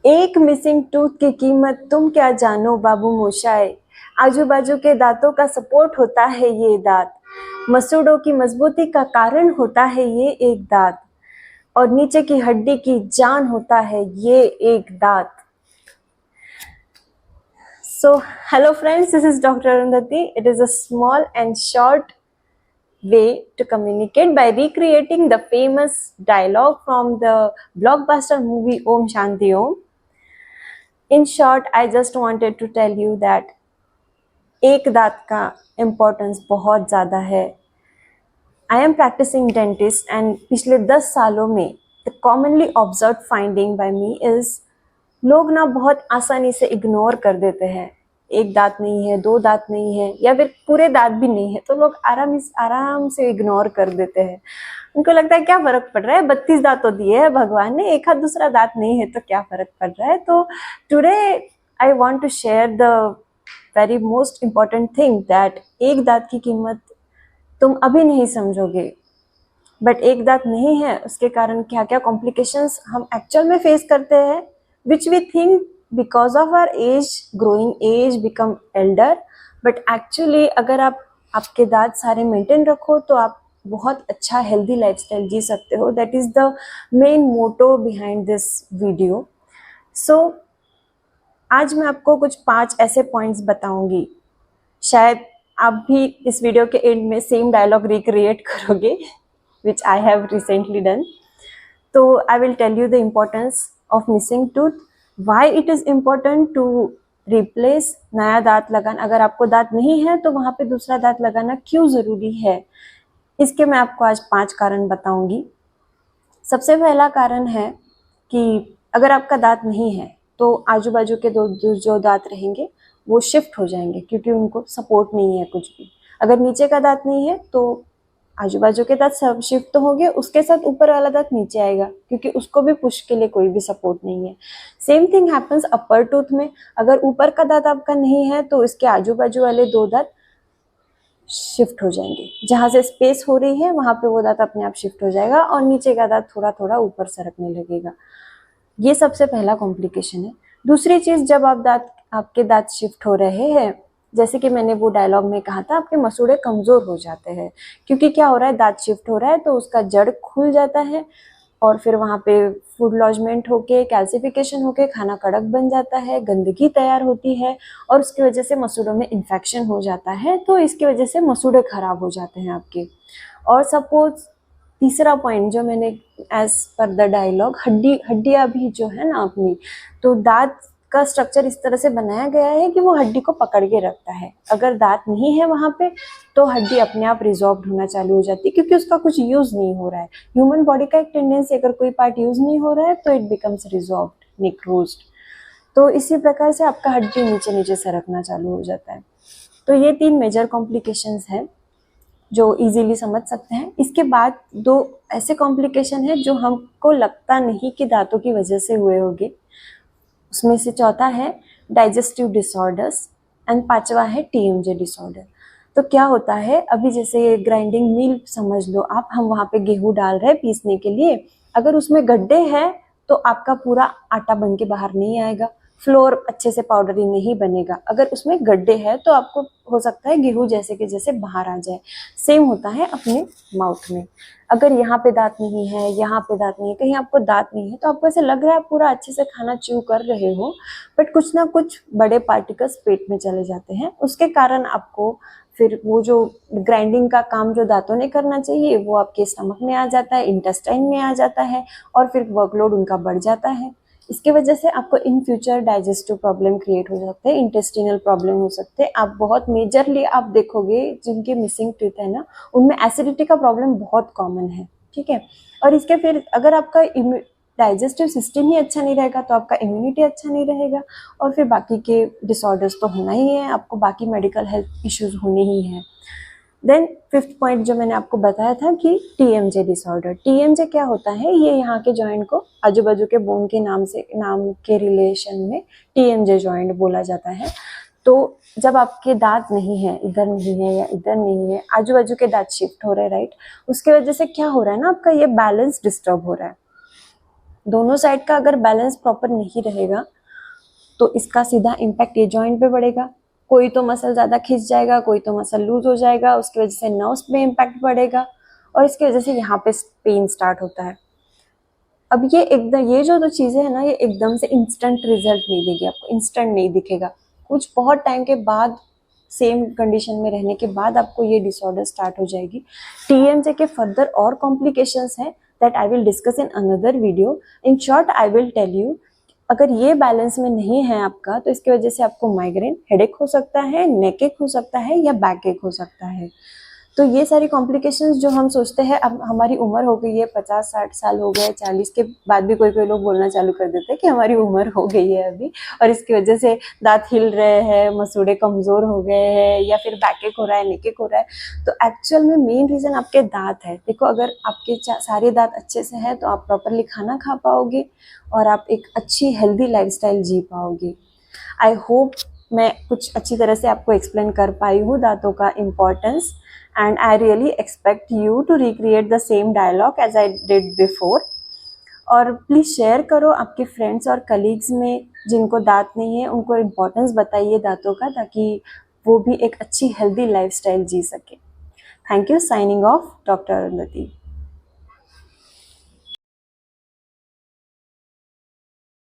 एक missing tooth की कीमत तुम क्या जानो बाबू मोशाए। आजू बाजू के दांतों का सपोर्ट होता है ये दांत, मसूड़ों की मजबूती का कारण होता है ये एक दांत, और नीचे की हड्डी की जान होता है ये एक दांत। So, hello friends, this is Dr. Arundhati. It is a small and short way to communicate by recreating the famous dialogue from the blockbuster movie Om Shanti Om. In short, I just wanted to tell you that एक दांत का importance बहुत ज़्यादा है। I am practising dentist and पिछले 10 सालों में the commonly observe finding by me is लोग ना बहुत आसानी से इग्नोर कर देते हैं। एक दांत नहीं है, दो दांत नहीं है, या फिर पूरे दांत भी नहीं है तो लोग आराम से इग्नोर कर देते हैं। उनको लगता है क्या फर्क पड़ रहा है, 32 दांत तो दिए है भगवान ने, एक हाथ दूसरा दांत नहीं है तो क्या फर्क पड़ रहा है। तो today I want to share the very most important thing that एक दांत की कीमत तुम अभी नहीं समझोगे, बट एक दांत नहीं है उसके कारण क्या क्या कॉम्प्लिकेशंस हम एक्चुअल में फेस करते हैं, which we think because of our age, growing age, become elder, but actually अगर आप आपके दांत सारे मेंटेन रखो तो आप बहुत अच्छा हेल्दी लाइफस्टाइल जी सकते हो। That is the main motto behind this video. So आज मैं आपको कुछ 5 ऐसे पॉइंट्स बताऊंगी, शायद आप भी इस वीडियो के एंड में सेम डायलॉग रिक्रिएट करोगे which I have recently done. So I will tell you the importance of missing tooth, why it is important to replace नया दांत लगाना, अगर आपको दांत नहीं है तो वहाँ पे दूसरा दांत लगाना क्यों ज़रूरी है, इसके मैं आपको आज 5 कारण बताऊंगी। सबसे पहला कारण है कि अगर आपका दांत नहीं है तो आजू बाजू के जो दांत रहेंगे वो शिफ्ट हो जाएंगे, क्योंकि उनको सपोर्ट नहीं है कुछ भी। अगर नीचे का दांत नहीं है तो आजू बाजू के दांत सब शिफ्ट तो होंगे, उसके साथ ऊपर वाला दांत नीचे आएगा क्योंकि उसको भी पुश के लिए कोई भी सपोर्ट नहीं है। सेम थिंग हैपन्स अपर टूथ में, अगर ऊपर का दांत आपका नहीं है तो इसके आजू बाजू वाले 2 दांत शिफ्ट हो जाएंगे, जहां से स्पेस हो रही है वहां पे वो दांत अपने आप शिफ्ट हो जाएगा और नीचे का दांत थोड़ा थोड़ा ऊपर सरकने लगेगा। ये सबसे पहला कॉम्प्लिकेशन है। दूसरी चीज, जब आपके दांत शिफ्ट हो रहे हैं, जैसे कि मैंने वो डायलॉग में कहा था, आपके मसूड़े कमजोर हो जाते हैं, क्योंकि क्या हो रहा है, दांत शिफ्ट हो रहा है तो उसका जड़ खुल जाता है और फिर वहाँ पे फूड लॉजमेंट होके, कैल्सिफिकेशन होके खाना कड़क बन जाता है, गंदगी तैयार होती है और उसकी वजह से मसूड़ों में इन्फेक्शन हो जाता है। तो इसकी वजह से मसूड़े खराब हो जाते हैं आपके। और सपोज तीसरा पॉइंट जो मैंने एज पर द डायलॉग, हड्डियां भी जो है ना अपनी, तो दांत का स्ट्रक्चर इस तरह से बनाया गया है कि वो हड्डी को पकड़ के रखता है। अगर दांत नहीं है वहां पे तो हड्डी अपने आप रिजॉल्व होना चालू हो जाती है, क्योंकि उसका कुछ यूज नहीं हो रहा है। ह्यूमन बॉडी का एक टेंडेंसी, अगर कोई पार्ट यूज नहीं हो रहा है तो इट बिकम्स रिजॉल्व, नेक्रोज्ड। तो इसी प्रकार से आपका हड्डी नीचे नीचे सरकना चालू हो जाता है। तो ये 3 मेजर कॉम्प्लिकेशंस हैं जो इजीली समझ सकते हैं। इसके बाद 2 ऐसे कॉम्प्लिकेशन है जो हमको लगता नहीं कि दांतों की वजह से हुए होंगे। उसमें से चौथा है डाइजेस्टिव डिसऑर्डर्स एंड 5वां है टीएमजे डिसऑर्डर। तो क्या होता है, अभी जैसे ग्राइंडिंग मिल समझ लो आप, हम वहाँ पे गेहूं डाल रहे हैं पीसने के लिए, अगर उसमें गड्ढे हैं तो आपका पूरा आटा बन के बाहर नहीं आएगा, फ्लोर अच्छे से पाउडरी नहीं बनेगा। अगर उसमें गड्ढे हैं तो आपको हो सकता है गेहूं जैसे के जैसे बाहर आ जाए। सेम होता है अपने माउथ में, अगर यहाँ पे दांत नहीं है, यहाँ पे दांत नहीं है, कहीं आपको दांत नहीं है तो आपको ऐसे लग रहा है पूरा अच्छे से खाना च्यू कर रहे हो, बट कुछ ना कुछ बड़े पार्टिकल्स पेट में चले जाते हैं। उसके कारण आपको फिर वो जो ग्राइंडिंग का काम जो दांतों ने करना चाहिए वो आपके स्टमक में आ जाता है, इंटेस्टाइन में आ जाता है और फिर वर्कलोड उनका बढ़ जाता है। इसके वजह से आपको in future digestive problem create हो सकते हैं, इंटेस्टिनल प्रॉब्लम हो सकते हैं। आप बहुत मेजरली आप देखोगे जिनके मिसिंग टीथ है ना, उनमें एसिडिटी का प्रॉब्लम बहुत कॉमन है, ठीक है। और इसके फिर अगर आपका डाइजेस्टिव सिस्टम ही अच्छा नहीं रहेगा तो आपका इम्यूनिटी अच्छा नहीं रहेगा और फिर बाकी के डिसऑर्डर्स तो होना ही है, आपको बाकी मेडिकल हेल्थ इश्यूज होने ही हैं। देन 5th पॉइंट जो मैंने आपको बताया था कि टीएमजे डिसऑर्डर। टीएमजे क्या होता है, ये यहाँ के जॉइंट को आजू बाजू के बोन के नाम के रिलेशन में टीएमजे जॉइंट बोला जाता है। तो जब आपके दांत नहीं है, इधर नहीं है या इधर नहीं है, आजू बाजू के दांत शिफ्ट हो रहे हैं, राइट, उसके वजह से क्या हो रहा है ना, आपका ये बैलेंस डिस्टर्ब हो रहा है। दोनों साइड का अगर बैलेंस प्रॉपर नहीं रहेगा तो इसका सीधा इम्पैक्ट ये जॉइंट पे पड़ेगा। कोई तो मसल ज़्यादा खिंच जाएगा, कोई तो मसल लूज हो जाएगा, उसकी वजह से नर्व्स पे इम्पैक्ट पड़ेगा और इसकी वजह से यहाँ पे पेन स्टार्ट होता है। अब ये एकदम, ये जो चीज़ें है ना, ये एकदम से इंस्टेंट रिजल्ट नहीं देगी आपको, इंस्टेंट नहीं दिखेगा। कुछ बहुत टाइम के बाद, सेम कंडीशन में रहने के बाद आपको ये डिसऑर्डर स्टार्ट हो जाएगी। टीएमजे के फर्दर और कॉम्प्लिकेशंस हैं that I will discuss in another video. In short I will tell you, अगर ये बैलेंस में नहीं है आपका तो इसकी वजह से आपको माइग्रेन, हेडेक हो सकता है, नेक एक हो सकता है या बैक एक हो सकता है। तो ये सारी कॉम्प्लिकेशंस जो हम सोचते हैं, अब हमारी उम्र हो गई है, 50-60 साल हो गए, 40 के बाद भी कोई कोई लोग बोलना चालू कर देते हैं कि हमारी उम्र हो गई है अभी, और इसकी वजह से दांत हिल रहे हैं, मसूड़े कमजोर हो गए हैं या फिर बैक एक हो रहा है, नेक एक हो रहा है। तो एक्चुअल में मेन रीजन आपके दांत है। देखो, अगर आपके सारे दांत अच्छे से हैं तो आप प्रॉपरली खाना खा पाओगे और आप एक अच्छी हेल्दी लाइफस्टाइल जी पाओगे। आई होप मैं कुछ अच्छी तरह से आपको एक्सप्लेन कर पाई हूँ दांतों का importance, and I really expect you to recreate the same dialogue as I did before। और प्लीज़ शेयर करो आपके फ्रेंड्स और कलीग्स में जिनको दांत नहीं है, उनको इम्पोर्टेंस बताइए दांतों का, ताकि वो भी एक अच्छी हेल्दी लाइफस्टाइल जी सके। Thank you. Signing off, doctor Arundhati.